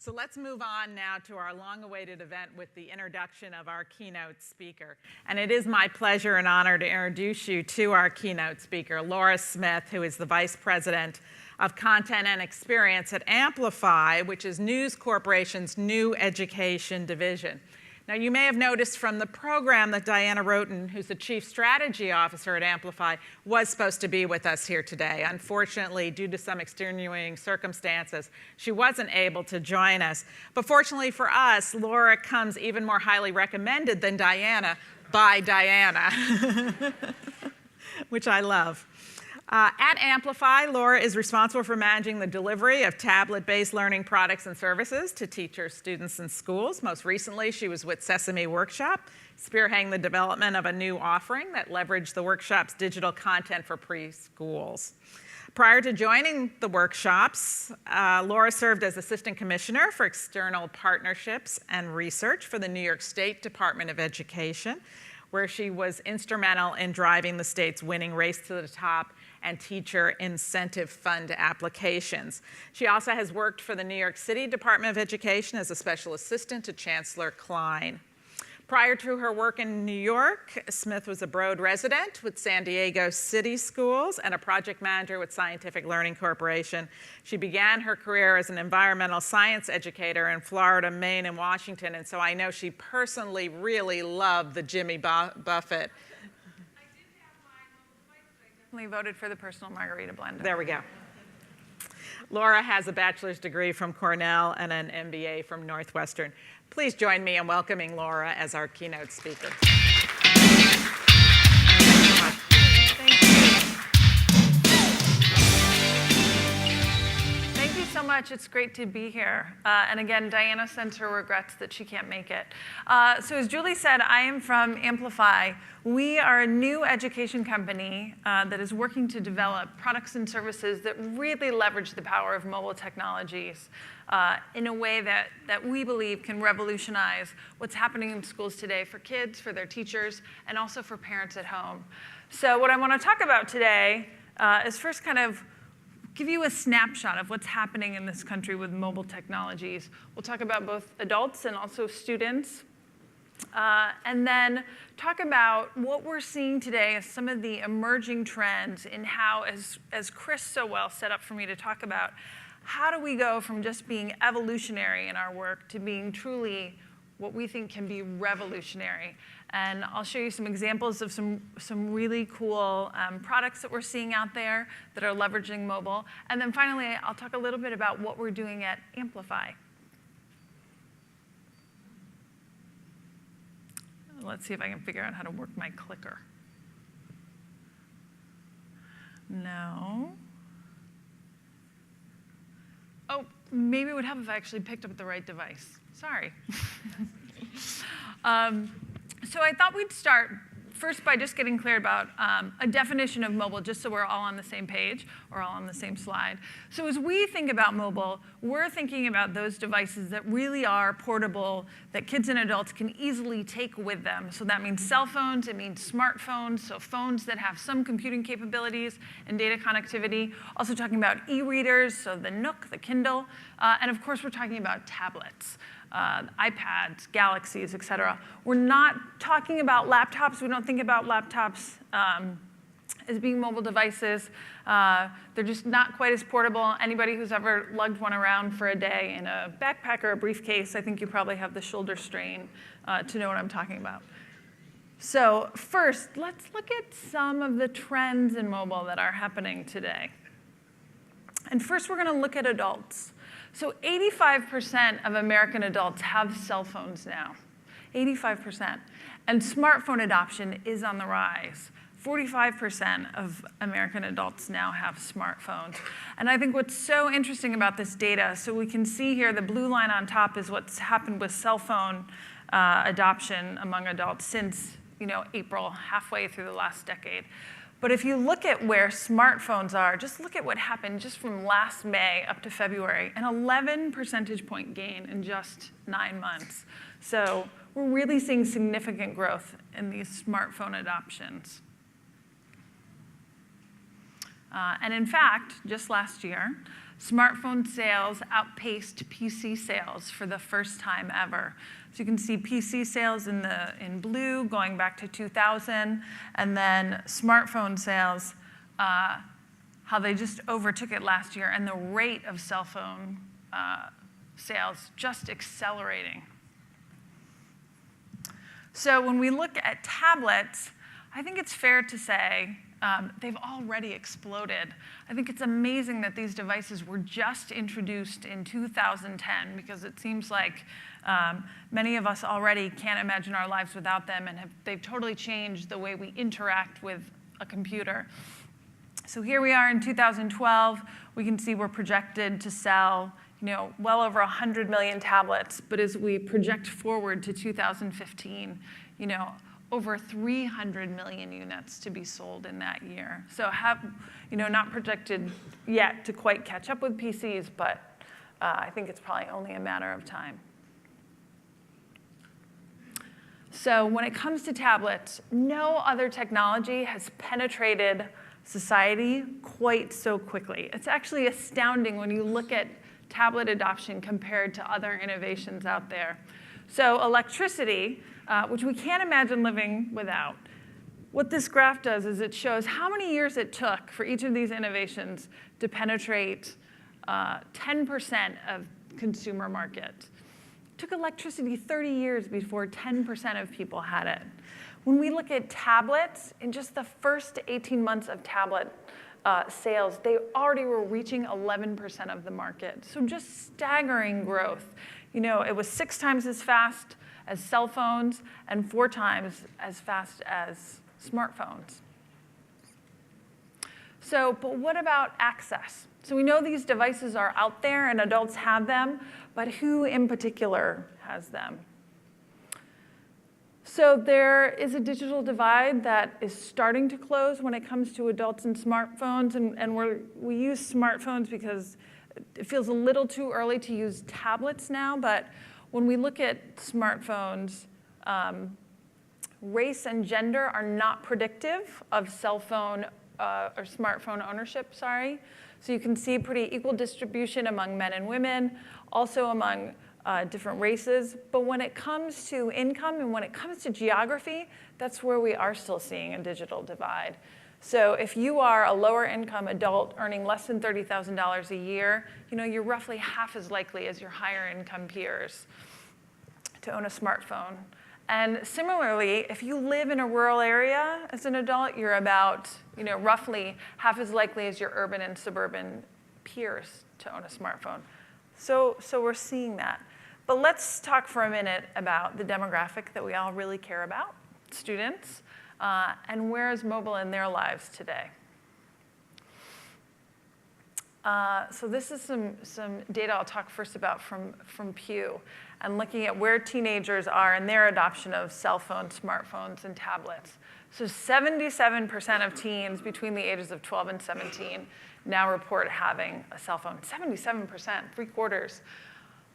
So let's move on now to our long-awaited event with the introduction of our keynote speaker. And it is my pleasure and honor to introduce you to our keynote speaker, Laura Smith, who is the Vice President of Content and Experience at Amplify, which is News Corporation's new education division. Now, you may have noticed from the program that Diana Roten, who's the Chief Strategy Officer at Amplify, was supposed to be with us here today. Unfortunately, due to some extenuating circumstances, she wasn't able to join us. But fortunately for us, Laura comes even more highly recommended than Diana by Diana, which I love. At Amplify, Laura is responsible for managing the delivery of tablet-based learning products and services to teachers, students, and schools. Most recently, she was with Sesame Workshop, spearheading the development of a new offering that leveraged the workshop's digital content for preschools. Prior to joining the workshops, Laura served as Assistant Commissioner for External Partnerships and Research for the New York State Department of Education, where she was instrumental in driving the state's winning Race to the Top and Teacher Incentive Fund applications. She also has worked for the New York City Department of Education as a special assistant to Chancellor Klein. Prior to her work in New York, Smith was a Broad resident with San Diego City Schools and a project manager with Scientific Learning Corporation. She began her career as an environmental science educator in Florida, Maine, and Washington, and so I know she personally really loved the Jimmy Buffett. I voted for the personal margarita blender. There we go. Laura has a bachelor's degree from Cornell and an MBA from Northwestern. Please join me in welcoming Laura as our keynote speaker. Thank you so much. It's great to be here. And again, Diana sends her regrets that she can't make it. So as Julie said, I am from Amplify. We are a new education company that is working to develop products and services that really leverage the power of mobile technologies in a way that we believe can revolutionize what's happening in schools today for kids, for their teachers, and also for parents at home. So what I want to talk about today is first kind of give you a snapshot of what's happening in this country with mobile technologies. We'll talk about both adults and also students. And then talk about what we're seeing today as some of the emerging trends in how, as Chris so well set up for me to talk about, how do we go from just being evolutionary in our work to being truly what we think can be revolutionary. And I'll show you some examples of some really cool products that we're seeing out there that are leveraging mobile. And then finally, I'll talk a little bit about what we're doing at Amplify. Let's see if I can figure out how to work my clicker. No. Oh, maybe it would help if I actually picked up the right device. Sorry. So I thought we'd start first by just getting clear about a definition of mobile, just so we're all on the same page or all on the same slide. So as we think about mobile, we're thinking about those devices that really are portable, that kids and adults can easily take with them. So that means cell phones, it means smartphones, so phones that have some computing capabilities and data connectivity. Also talking about e-readers, so the Nook, the Kindle, and of course we're talking about tablets. iPads, Galaxies, et cetera. We're not talking about laptops. We don't think about laptops as being mobile devices. They're just not quite as portable. Anybody who's ever lugged one around for a day in a backpack or a briefcase, I think you probably have the shoulder strain to know what I'm talking about. So first, let's look at some of the trends in mobile that are happening today. And first, we're going to look at adults. So 85% of American adults have cell phones now, 85%. And smartphone adoption is on the rise. 45% of American adults now have smartphones. And I think what's so interesting about this data, so we can see here the blue line on top is what's happened with cell phone adoption among adults since April, halfway through the last decade. But if you look at where smartphones are, just look at what happened just from last May up to February, an 11 percentage point gain in just 9 months. So we're really seeing significant growth in these smartphone adoptions. And in fact, just last year, smartphone sales outpaced PC sales for the first time ever. So you can see PC sales in blue going back to 2000, and then smartphone sales, how they just overtook it last year, and the rate of cell phone sales just accelerating. So when we look at tablets, I think it's fair to say they've already exploded. I think it's amazing that these devices were just introduced in 2010, because it seems like many of us already can't imagine our lives without them, and they've totally changed the way we interact with a computer. So here we are in 2012. We can see we're projected to sell well over 100 million tablets. But as we project forward to 2015, over 300 million units to be sold in that year. So not projected yet to quite catch up with PCs, but I think it's probably only a matter of time. So when it comes to tablets, no other technology has penetrated society quite so quickly. It's actually astounding when you look at tablet adoption compared to other innovations out there. So electricity, which we can't imagine living without, what this graph does is it shows how many years it took for each of these innovations to penetrate 10% of consumer market. It took electricity 30 years before 10% of people had it. When we look at tablets, in just the first 18 months of tablet sales, they already were reaching 11% of the market. So just staggering growth. It was 6 times as fast as cell phones and 4 times as fast as smartphones. So, but what about access? So we know these devices are out there and adults have them, but who in particular has them? So there is a digital divide that is starting to close when it comes to adults and smartphones. And we use smartphones because it feels a little too early to use tablets now. But when we look at smartphones, race and gender are not predictive of cell phone or smartphone ownership, sorry. So you can see pretty equal distribution among men and women, also among different races. But when it comes to income and when it comes to geography, that's where we are still seeing a digital divide. So if you are a lower income adult earning less than $30,000 a year, you're roughly half as likely as your higher income peers to own a smartphone. And similarly, if you live in a rural area as an adult, you're about roughly half as likely as your urban and suburban peers to own a smartphone. So we're seeing that. But let's talk for a minute about the demographic that we all really care about, students, and where is mobile in their lives today. So this is some data I'll talk first about from Pew, and looking at where teenagers are in their adoption of cell phones, smartphones, and tablets. So 77% of teens between the ages of 12 and 17 now report having a cell phone. 77%, 3/4.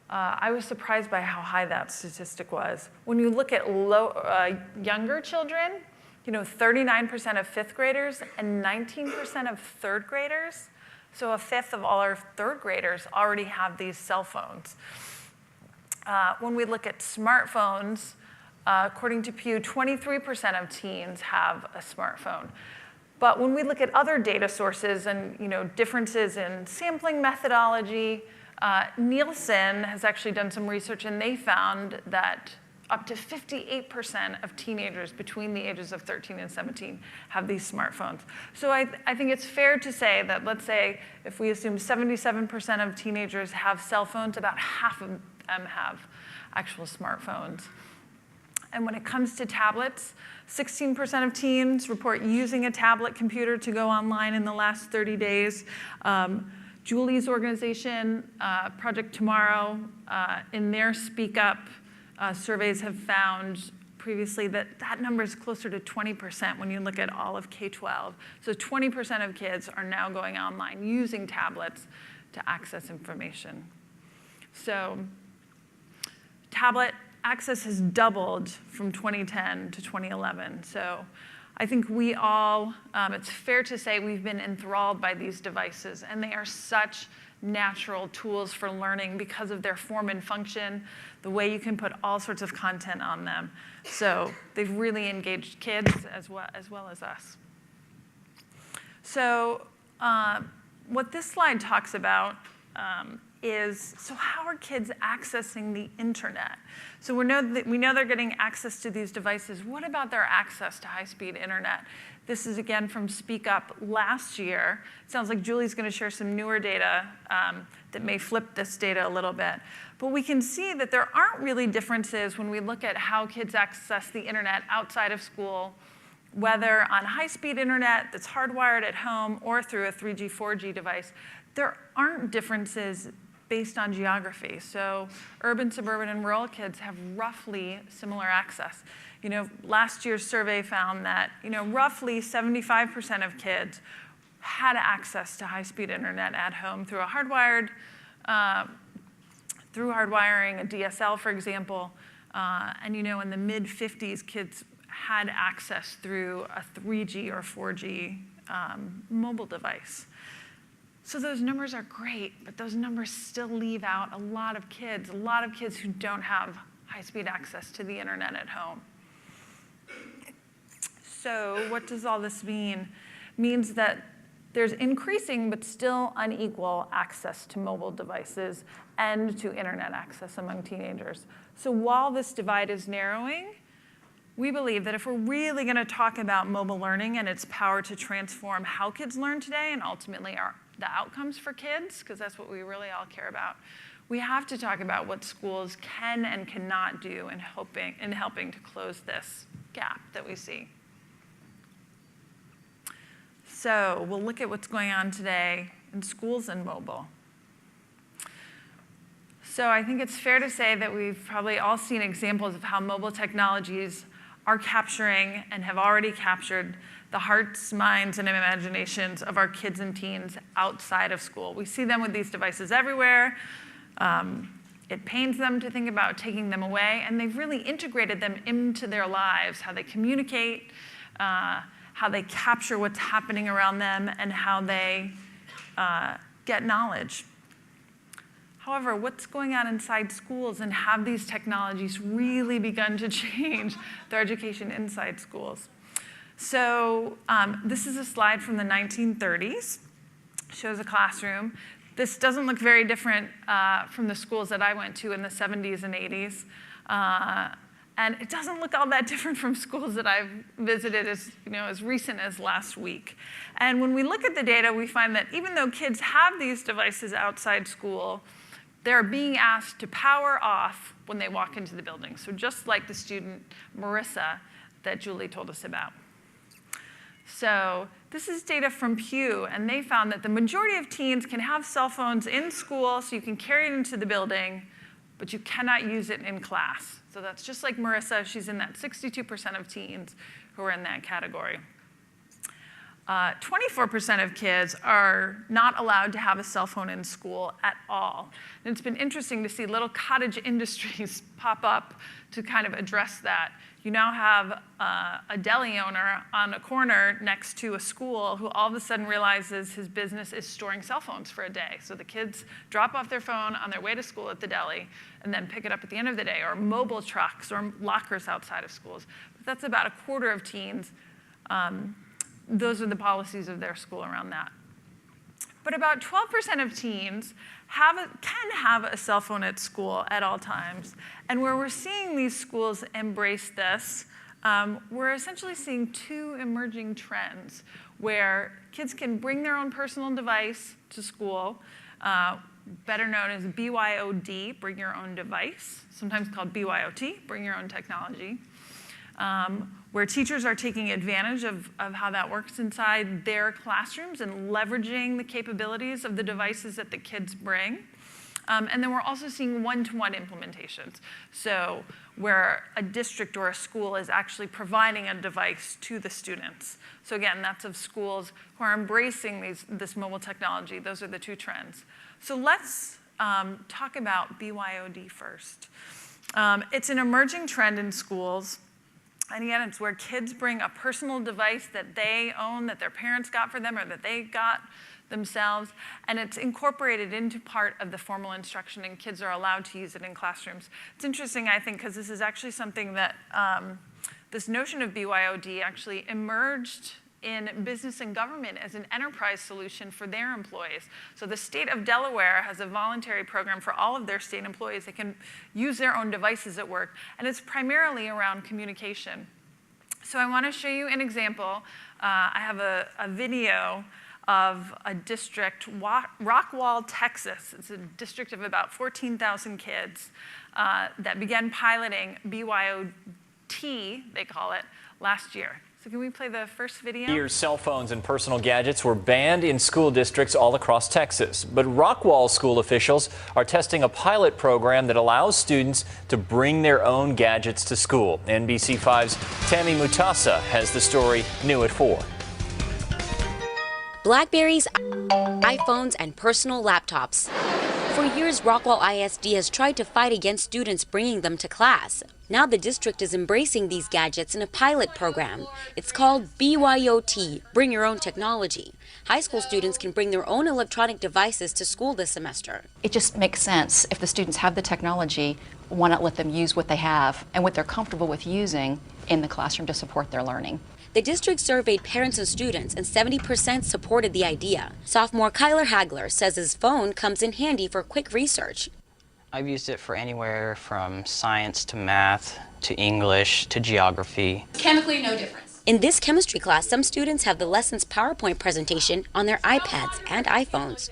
I was surprised by how high that statistic was. When you look at younger children, 39% of 5th graders and 19% of 3rd graders. So 1/5 of all our 3rd graders already have these cell phones. When we look at smartphones, according to Pew, 23% of teens have a smartphone. But when we look at other data sources and differences in sampling methodology, Nielsen has actually done some research, and they found that up to 58% of teenagers between the ages of 13 and 17 have these smartphones. So I think it's fair to say that, let's say, if we assume 77% of teenagers have cell phones, about half of them have actual smartphones. And when it comes to tablets, 16% of teens report using a tablet computer to go online in the last 30 days. Julie's organization, Project Tomorrow, in their Speak Up surveys have found previously that number is closer to 20% when you look at all of K-12. So 20% of kids are now going online using tablets to access information. So tablet access has doubled from 2010 to 2011. So I think we all, it's fair to say we've been enthralled by these devices, and they are such natural tools for learning because of their form and function, the way you can put all sorts of content on them. So they've really engaged kids as well as us. So what this slide talks about is, so how are kids accessing the internet? So we know they're getting access to these devices. What about their access to high-speed internet? This is, again, from Speak Up last year. It sounds like Julie's going to share some newer data that may flip this data a little bit. But we can see that there aren't really differences when we look at how kids access the internet outside of school, whether on high-speed internet that's hardwired at home or through a 3G, 4G device. There aren't differences based on geography. So urban, suburban, and rural kids have roughly similar access. Last year's survey found that roughly 75% of kids had access to high-speed internet at home through a hardwiring, a DSL, for example. And in the mid-50s, kids had access through a 3G or 4G mobile device. So those numbers are great, but those numbers still leave out a lot of kids who don't have high-speed access to the internet at home. So what does all this mean? It means that there's increasing but still unequal access to mobile devices and to internet access among teenagers. So while this divide is narrowing, we believe that if we're really going to talk about mobile learning and its power to transform how kids learn today and ultimately the outcomes for kids, because that's what we really all care about, we have to talk about what schools can and cannot do in helping to close this gap that we see. So we'll look at what's going on today in schools and mobile. So I think it's fair to say that we've probably all seen examples of how mobile technologies are capturing and have already captured the hearts, minds, and imaginations of our kids and teens outside of school. We see them with these devices everywhere. It pains them to think about taking them away, and they've really integrated them into their lives, how they communicate, how they capture what's happening around them, and how they get knowledge. However, what's going on inside schools, and have these technologies really begun to change their education inside schools? So this is a slide from the 1930s. Shows a classroom. This doesn't look very different from the schools that I went to in the 70s and 80s. And it doesn't look all that different from schools that I've visited as recent as last week. And when we look at the data, we find that even though kids have these devices outside school, they're being asked to power off when they walk into the building. So just like the student, Marissa, that Julie told us about. So this is data from Pew, and they found that the majority of teens can have cell phones in school, so you can carry it into the building, but you cannot use it in class. So that's just like Marissa. She's in that 62% of teens who are in that category. 24% of kids are not allowed to have a cell phone in school at all. And it's been interesting to see little cottage industries pop up to kind of address that. You now have a deli owner on a corner next to a school who all of a sudden realizes his business is storing cell phones for a day. So the kids drop off their phone on their way to school at the deli and then pick it up at the end of the day, or mobile trucks or lockers outside of schools. But that's about a quarter of teens. Those are the policies of their school around that. But about 12% of teens can have a cell phone at school at all times. And where we're seeing these schools embrace this, we're essentially seeing two emerging trends where kids can bring their own personal device to school, better known as BYOD, bring your own device, sometimes called BYOT, bring your own technology. Where teachers are taking advantage of how that works inside their classrooms and leveraging the capabilities of the devices that the kids bring. And then we're also seeing one-to-one implementations. So where a district or a school is actually providing a device to the students. So again, that's of schools who are embracing this mobile technology. Those are the two trends. So let's talk about BYOD first. It's an emerging trend in schools. And again, it's where kids bring a personal device that they own, that their parents got for them, or that they got themselves, and it's incorporated into part of the formal instruction, and kids are allowed to use it in classrooms. It's interesting, I think, because this is actually something that this notion of BYOD actually emerged in business and government as an enterprise solution for their employees. So the state of Delaware has a voluntary program for all of their state employees. They can use their own devices at work, and it's primarily around communication. So I want to show you an example. I have a video of a district, Rockwall, Texas. It's a district of about 14,000 kids that began piloting BYOT, they call it, last year. So can we play the first video? Years, cell phones and personal gadgets were banned in school districts all across Texas. But Rockwall school officials are testing a pilot program that allows students to bring their own gadgets to school. NBC5's Tammy Mutasa has the story new at 4. Blackberries, iPhones, and personal laptops. For years, Rockwall ISD has tried to fight against students bringing them to class. Now the district is embracing these gadgets in a pilot program. It's called BYOT, Bring Your Own Technology. High school students can bring their own electronic devices to school this semester. It just makes sense. If the students have the technology, why not let them use what they have and what they're comfortable with using in the classroom to support their learning. The district surveyed parents and students, and 70% supported the idea. Sophomore Kyler Hagler says his phone comes in handy for quick research. I've used it for anywhere from science to math to English to geography. Chemically, no difference. In this chemistry class, some students have the lesson's PowerPoint presentation on their iPads and iPhones.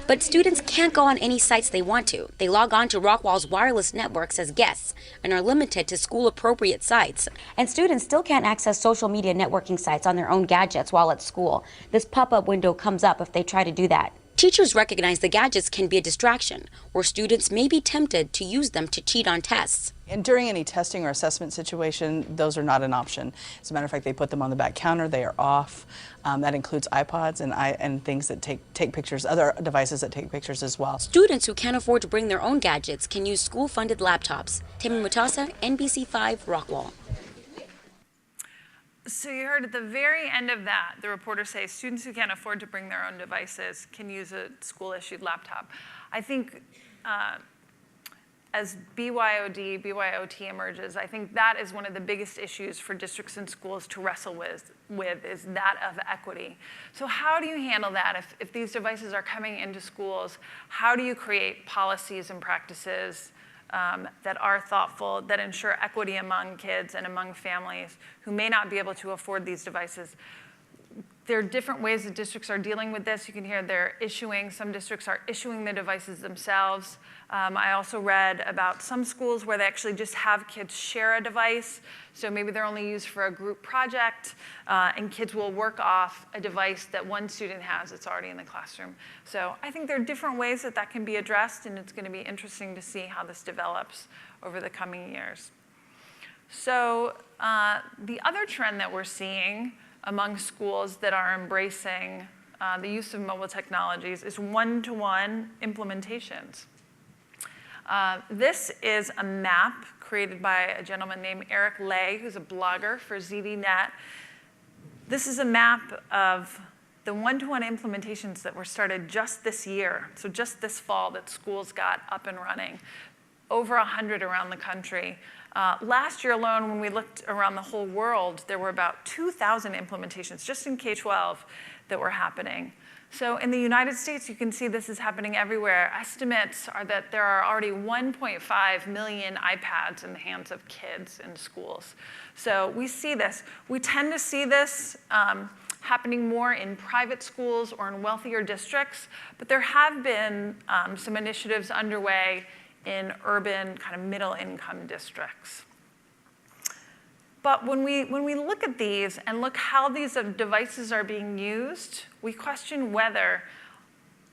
But students can't go on any sites they want to. They log on to Rockwall's wireless networks as guests and are limited to school-appropriate sites. And students still can't access social media networking sites on their own gadgets while at school. This pop-up window comes up if they try to do that. Teachers recognize the gadgets can be a distraction, where students may be tempted to use them to cheat on tests. And during any testing or assessment situation, those are not an option. As a matter of fact, they put them on the back counter. They are off. That includes iPods and things that take pictures, other devices that take pictures as well. Students who can't afford to bring their own gadgets can use school-funded laptops. Tammy Mutasa, NBC5, Rockwall. So you heard at the very end of that, the reporter say students who can't afford to bring their own devices can use a school-issued laptop. I think as BYOT emerges, I think that is one of the biggest issues for districts and schools to wrestle with is that of equity. So how do you handle that? If these devices are coming into schools, how do you create policies and practices that are thoughtful, that ensure equity among kids and among families who may not be able to afford these devices? There are different ways that districts are dealing with this. You can hear some districts are issuing the devices themselves. I also read about some schools where they actually just have kids share a device. So maybe they're only used for a group project, and kids will work off a device that one student has that's already in the classroom. So I think there are different ways that can be addressed, and it's going to be interesting to see how this develops over the coming years. So the other trend that we're seeing among schools that are embracing the use of mobile technologies is one-to-one implementations. This is a map created by a gentleman named Eric Lay, who's a blogger for ZDNet. This is a map of the one-to-one implementations that were started just this year, so just this fall that schools got up and running, over 100 around the country. Last year alone, when we looked around the whole world, there were about 2,000 implementations just in K-12 that were happening. So in the United States, you can see this is happening everywhere. Estimates are that there are already 1.5 million iPads in the hands of kids in schools. So we see this. We tend to see this happening more in private schools or in wealthier districts, but there have been some initiatives underway in urban, kind of middle-income districts. But when we look at these and look how these devices are being used, we question whether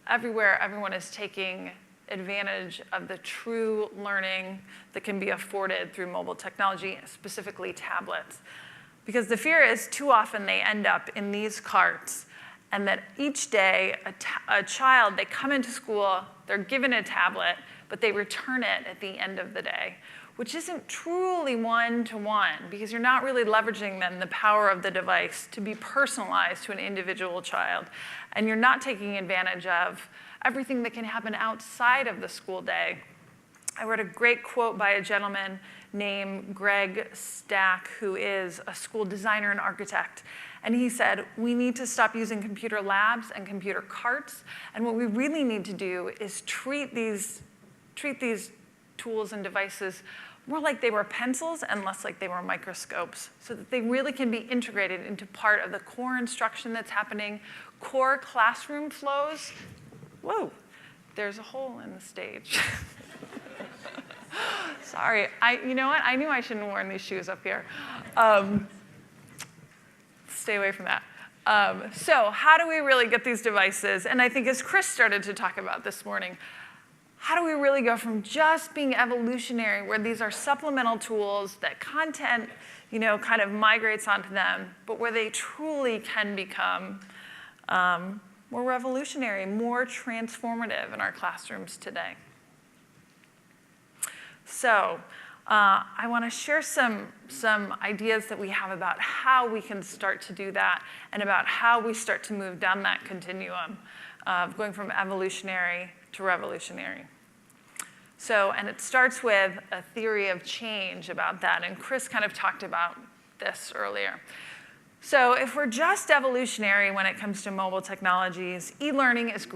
everywhere everyone is taking advantage of the true learning that can be afforded through mobile technology, specifically tablets. Because the fear is too often they end up in these carts, and that each day a child, they come into school, they're given a tablet, but they return it at the end of the day, which isn't truly one-to-one because you're not really leveraging then the power of the device to be personalized to an individual child. And you're not taking advantage of everything that can happen outside of the school day. I read a great quote by a gentleman named Greg Stack, who is a school designer and architect. And he said, we need to stop using computer labs and computer carts. And what we really need to do is treat these tools and devices more like they were pencils and less like they were microscopes, so that they really can be integrated into part of the core instruction that's happening, core classroom flows. Whoa, there's a hole in the stage. Sorry, you know what? I knew I shouldn't have worn these shoes up here. Stay away from that. So how do we really get these devices? And I think as Chris started to talk about this morning, how do we really go from just being evolutionary, where these are supplemental tools that content, kind of migrates onto them, but where they truly can become more revolutionary, more transformative in our classrooms today? So I want to share some ideas that we have about how we can start to do that and about how we start to move down that continuum of going from evolutionary to revolutionary. So, and it starts with a theory of change about that, and Chris kind of talked about this earlier. So if we're just evolutionary when it comes to mobile technologies, e-learning is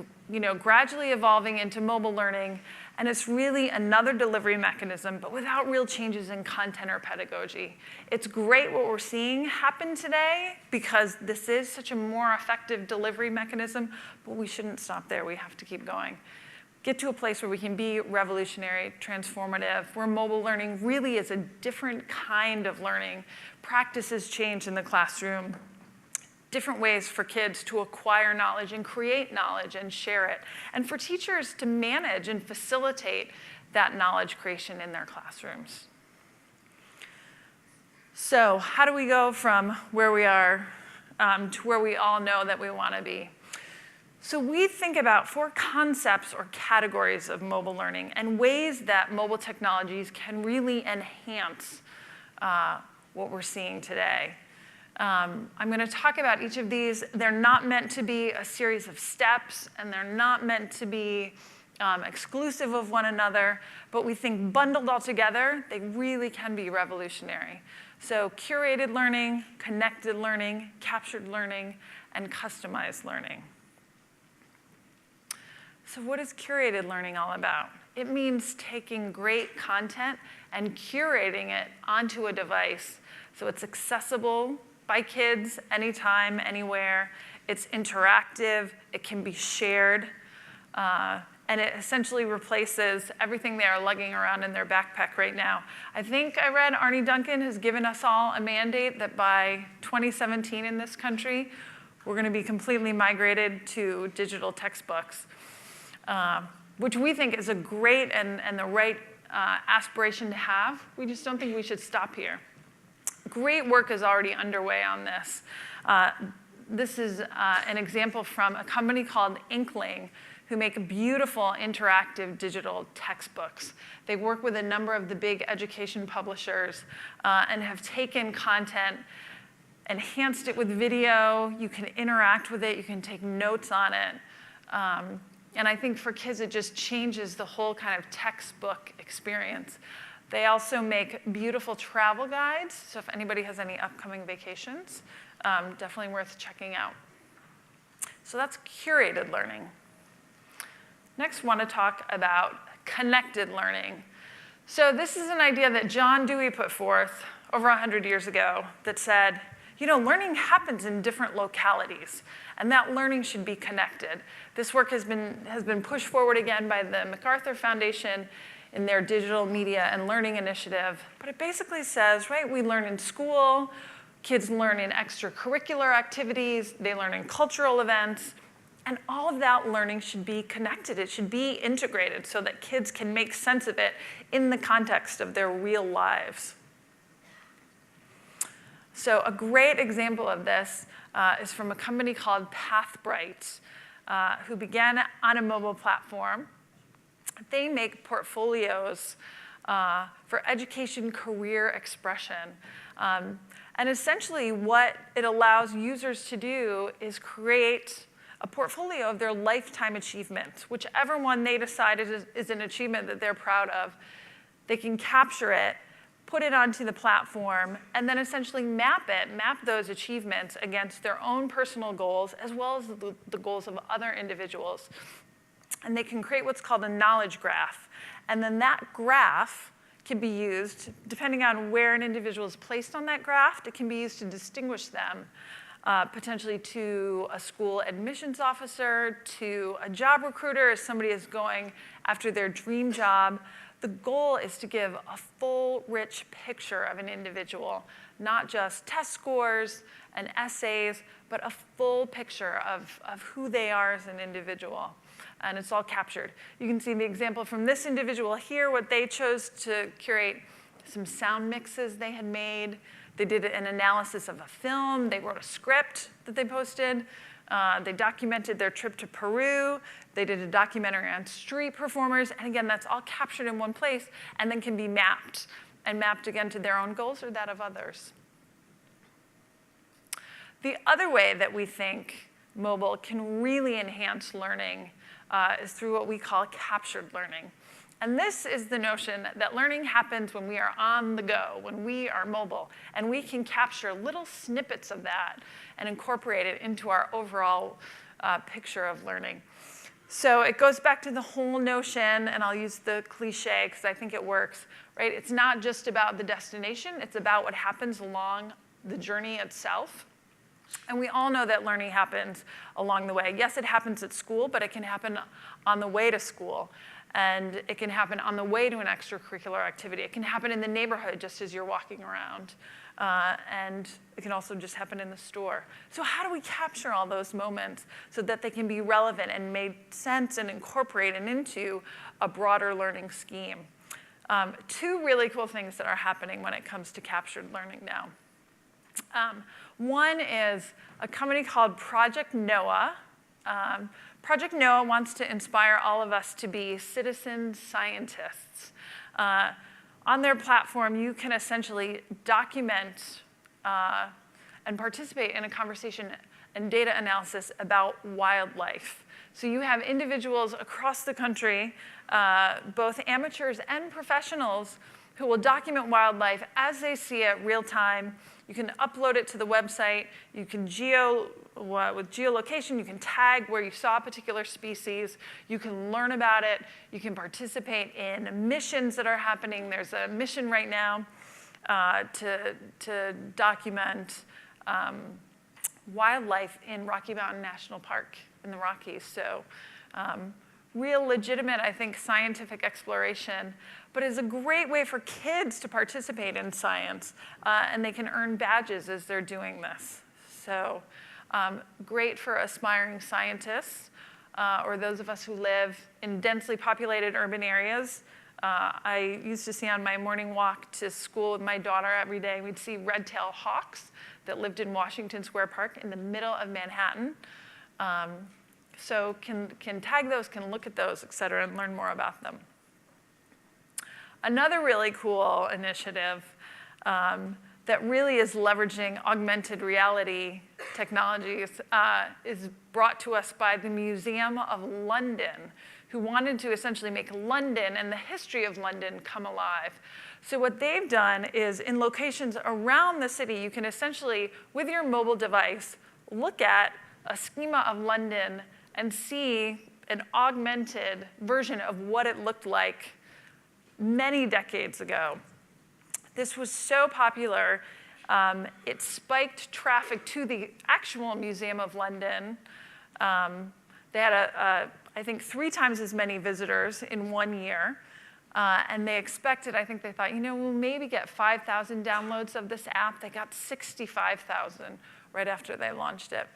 gradually evolving into mobile learning, and it's really another delivery mechanism, but without real changes in content or pedagogy. It's great what we're seeing happen today because this is such a more effective delivery mechanism, but we shouldn't stop there. We have to keep going. Get to a place where we can be revolutionary, transformative, where mobile learning really is a different kind of learning. Practices change in the classroom. Different ways for kids to acquire knowledge and create knowledge and share it. And for teachers to manage and facilitate that knowledge creation in their classrooms. So how do we go from where we are to where we all know that we want to be? So we think about 4 concepts or categories of mobile learning and ways that mobile technologies can really enhance what we're seeing today. I'm going to talk about each of these. They're not meant to be a series of steps, and they're not meant to be exclusive of one another, but we think bundled all together, they really can be revolutionary. So curated learning, connected learning, captured learning, and customized learning. So what is curated learning all about? It means taking great content and curating it onto a device so it's accessible by kids anytime, anywhere. It's interactive. It can be shared. And it essentially replaces everything they are lugging around in their backpack right now. I think I read Arnie Duncan has given us all a mandate that by 2017 in this country, we're going to be completely migrated to digital textbooks. Which we think is a great and the right aspiration to have. We just don't think we should stop here. Great work is already underway on this. This is an example from a company called Inkling, who make beautiful interactive digital textbooks. They work with a number of the big education publishers and have taken content, enhanced it with video. You can interact with it. You can take notes on it. And I think for kids, it just changes the whole kind of textbook experience. They also make beautiful travel guides. So if anybody has any upcoming vacations, definitely worth checking out. So that's curated learning. Next, I want to talk about connected learning. So this is an idea that John Dewey put forth over 100 years ago that said, learning happens in different localities, and that learning should be connected. This work has been pushed forward again by the MacArthur Foundation in their Digital Media and Learning Initiative. But it basically says, right, we learn in school, kids learn in extracurricular activities, they learn in cultural events, and all of that learning should be connected. It should be integrated so that kids can make sense of it in the context of their real lives. So a great example of this is from a company called Pathbright, who began on a mobile platform. They make portfolios for education career expression. And essentially what it allows users to do is create a portfolio of their lifetime achievements. Whichever one they decide is an achievement that they're proud of, they can capture it, put it onto the platform, and then essentially map those achievements against their own personal goals as well as the goals of other individuals. And they can create what's called a knowledge graph. And then that graph can be used, depending on where an individual is placed on that graph, it can be used to distinguish them potentially to a school admissions officer, to a job recruiter as somebody is going after their dream job. The goal is to give a full, rich picture of an individual, not just test scores and essays, but a full picture of who they are as an individual. And it's all captured. You can see the example from this individual here, what they chose to curate some sound mixes they had made. They did an analysis of a film. They wrote a script that they posted. They documented their trip to Peru. They did a documentary on street performers. And again, that's all captured in one place and then can be mapped, and mapped again to their own goals or that of others. The other way that we think mobile can really enhance learning is through what we call captured learning. And this is the notion that learning happens when we are on the go, when we are mobile. And we can capture little snippets of that and incorporate it into our overall picture of learning. So it goes back to the whole notion, and I'll use the cliche because I think it works, right? It's not just about the destination. It's about what happens along the journey itself. And we all know that learning happens along the way. Yes, it happens at school, but it can happen on the way to school. And it can happen on the way to an extracurricular activity. It can happen in the neighborhood just as you're walking around. And it can also just happen in the store. So how do we capture all those moments so that they can be relevant and made sense and incorporated into a broader learning scheme? Two really cool things that are happening when it comes to captured learning now. One is a company called Project Noah. Project Noah wants to inspire all of us to be citizen scientists. On their platform, you can essentially document and participate in a conversation and data analysis about wildlife. So you have individuals across the country, both amateurs and professionals, who will document wildlife as they see it real time. You can upload it to the website. You can with geolocation, you can tag where you saw a particular species. You can learn about it. You can participate in missions that are happening. There's a mission right now to document wildlife in Rocky Mountain National Park in the Rockies. So real legitimate, I think, scientific exploration, but is a great way for kids to participate in science, and they can earn badges as they're doing this. So great for aspiring scientists or those of us who live in densely populated urban areas. I used to see on my morning walk to school with my daughter every day, we'd see red-tailed hawks that lived in Washington Square Park in the middle of Manhattan. So can tag those, can look at those, et cetera, and learn more about them. Another really cool initiative that really is leveraging augmented reality technologies is brought to us by the Museum of London, who wanted to essentially make London and the history of London come alive. So what they've done is in locations around the city, you can essentially, with your mobile device, look at a schema of London and see an augmented version of what it looked like many decades ago. This was so popular, it spiked traffic to the actual Museum of London. They had, I think, 3 times as many visitors in 1 year. And they expected, I think they thought, we'll maybe get 5,000 downloads of this app. They got 65,000 right after they launched it.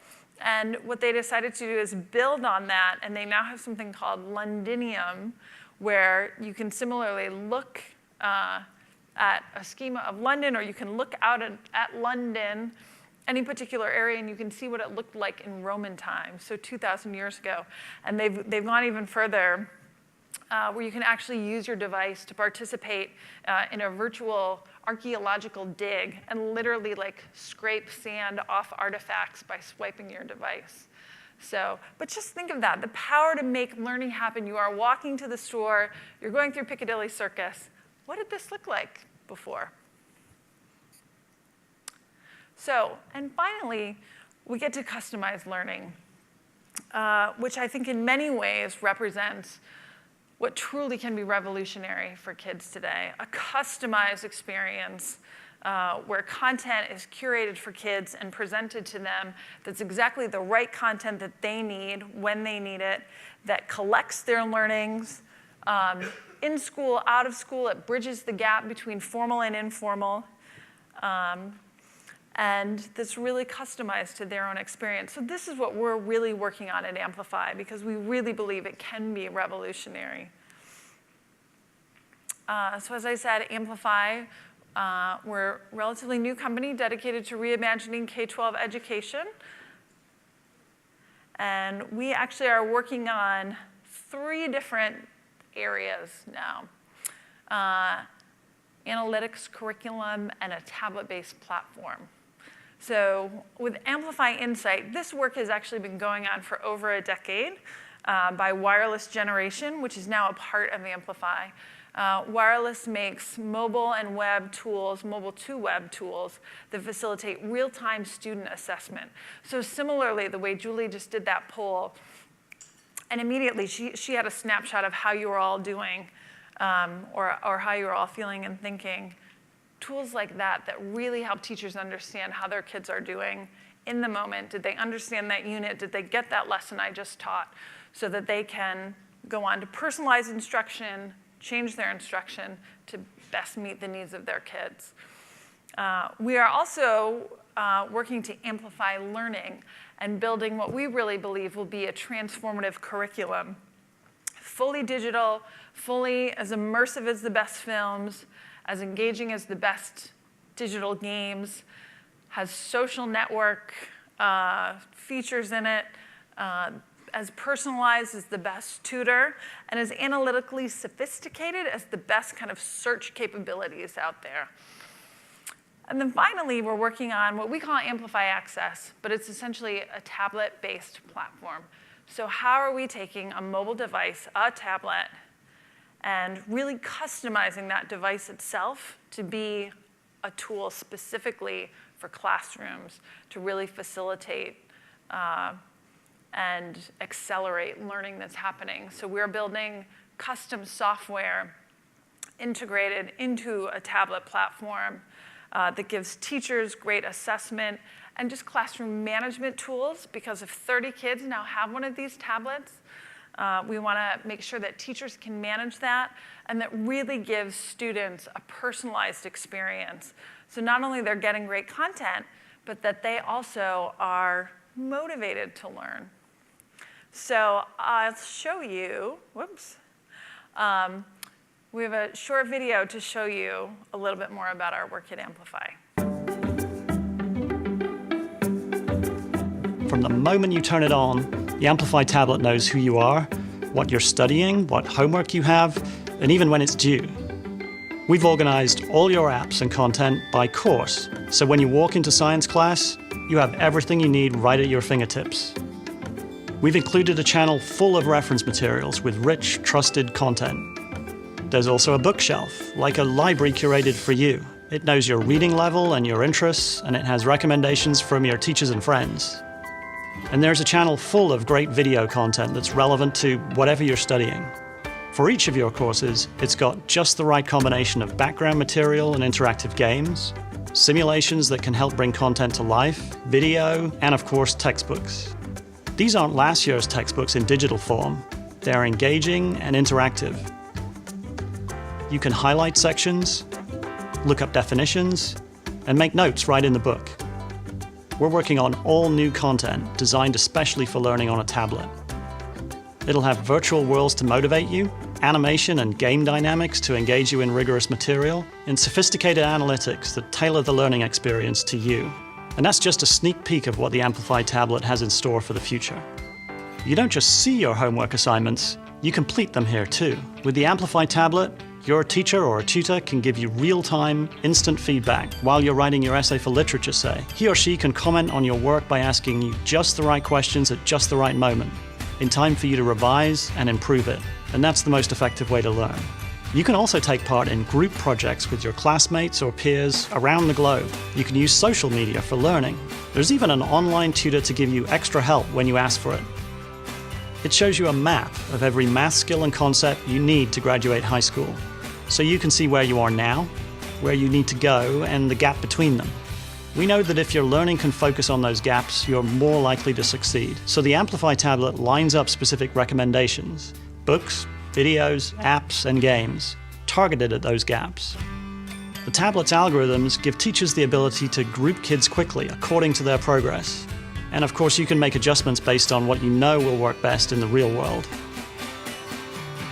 And what they decided to do is build on that, and they now have something called Londinium, where you can similarly look at a schema of London, or you can look out at London, any particular area, and you can see what it looked like in Roman times, so 2,000 years ago. And they've gone even further. where you can actually use your device to participate in a virtual archaeological dig and literally like scrape sand off artifacts by swiping your device. So, but just think of that, the power to make learning happen. You are walking to the store, you're going through Piccadilly Circus. What did this look like before? So, and finally, we get to customize learning, which I think in many ways represents what truly can be revolutionary for kids today. A customized experience where content is curated for kids and presented to them that's exactly the right content that they need when they need it, that collects their learnings in school, out of school. It bridges the gap between formal and informal. And that's really customized to their own experience. So this is what we're really working on at Amplify, because we really believe it can be revolutionary. So as I said, Amplify, we're a relatively new company dedicated to reimagining K-12 education. And we actually are working on 3 different areas now. Analytics, curriculum, and a tablet-based platform. So with Amplify Insight, this work has actually been going on for over a decade by Wireless Generation, which is now a part of Amplify. Wireless makes mobile and web tools, mobile to web tools that facilitate real-time student assessment. So similarly, the way Julie just did that poll, and immediately she had a snapshot of how you were all doing or how you were all feeling and thinking. Tools like that that really help teachers understand how their kids are doing in the moment. Did they understand that unit? Did they get that lesson I just taught? So that they can go on to personalize instruction, change their instruction to best meet the needs of their kids. We are also working to amplify learning and building what we really believe will be a transformative curriculum. Fully digital, fully as immersive as the best films, as engaging as the best digital games, has social network features in it, as personalized as the best tutor, and as analytically sophisticated as the best kind of search capabilities out there. And then finally, we're working on what we call Amplify Access, but it's essentially a tablet-based platform. So how are we taking a mobile device, a tablet, and really customizing that device itself to be a tool specifically for classrooms to really facilitate and accelerate learning that's happening. So we're building custom software integrated into a tablet platform that gives teachers great assessment and just classroom management tools, because if 30 kids now have one of these tablets, we want to make sure that teachers can manage that and that really gives students a personalized experience. So not only they're getting great content, but that they also are motivated to learn. So I'll show you, whoops. We have a short video to show you a little bit more about our work at Amplify. From the moment you turn it on, the Amplify tablet knows who you are, what you're studying, what homework you have, and even when it's due. We've organized all your apps and content by course, so when you walk into science class, you have everything you need right at your fingertips. We've included a channel full of reference materials with rich, trusted content. There's also a bookshelf, like a library curated for you. It knows your reading level and your interests, and it has recommendations from your teachers and friends. And there's a channel full of great video content that's relevant to whatever you're studying. For each of your courses, it's got just the right combination of background material and interactive games, simulations that can help bring content to life, video, and of course, textbooks. These aren't last year's textbooks in digital form. They're engaging and interactive. You can highlight sections, look up definitions, and make notes right in the book. We're working on all new content designed especially for learning on a tablet. It'll have virtual worlds to motivate you, animation and game dynamics to engage you in rigorous material, and sophisticated analytics that tailor the learning experience to you. And that's just a sneak peek of what the Amplify tablet has in store for the future. You don't just see your homework assignments, You complete them here too. With the Amplify tablet, your teacher or a tutor can give you real-time, instant feedback while you're writing your essay for literature, say. He or she can comment on your work by asking you just the right questions at just the right moment, in time for you to revise and improve it. And that's the most effective way to learn. You can also take part in group projects with your classmates or peers around the globe. You can use social media for learning. There's even an online tutor to give you extra help when you ask for it. It shows you a map of every math skill and concept you need to graduate high school, so you can see where you are now, where you need to go, and the gap between them. We know that if your learning can focus on those gaps, you're more likely to succeed. So the Amplify tablet lines up specific recommendations, books, videos, apps, and games, targeted at those gaps. The tablet's algorithms give teachers the ability to group kids quickly according to their progress. And of course, you can make adjustments based on what you know will work best in the real world.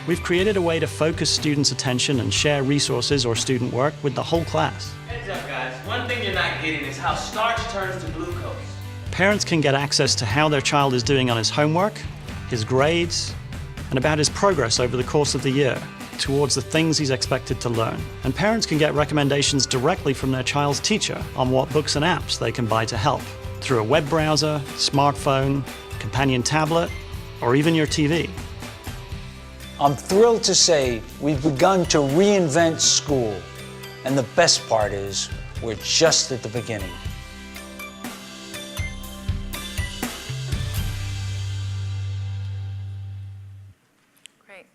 We've created a way to focus students' attention and share resources or student work with the whole class. Heads up, guys. One thing you're not getting is how starch turns to glucose. Parents can get access to how their child is doing on his homework, his grades, and about his progress over the course of the year towards the things he's expected to learn. And parents can get recommendations directly from their child's teacher on what books and apps they can buy to help, through a web browser, smartphone, companion tablet, or even your TV. I'm thrilled to say we've begun to reinvent school. And the best part is, we're just at the beginning. Great.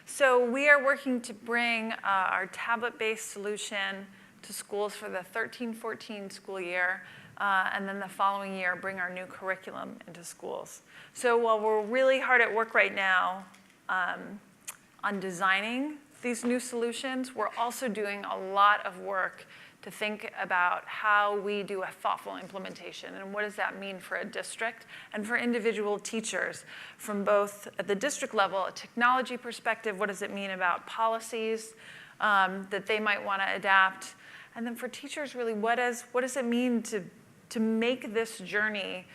So we are working to bring our tablet-based solution to schools for the 13-14 school year. And then the following year, bring our new curriculum into schools. So while we're really hard at work right now on designing these new solutions, we're also doing a lot of work to think about how we do a thoughtful implementation and what does that mean for a district and for individual teachers from both at the district level, a technology perspective, what does it mean about policies that they might want to adapt, and then for teachers really, what does it mean to make this journey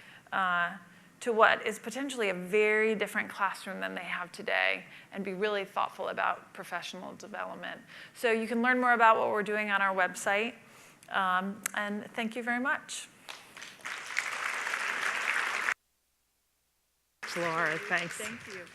to what is potentially a very different classroom than they have today and be really thoughtful about professional development. So you can learn more about what we're doing on our website. And thank you very much. Laura, thanks. Thank you.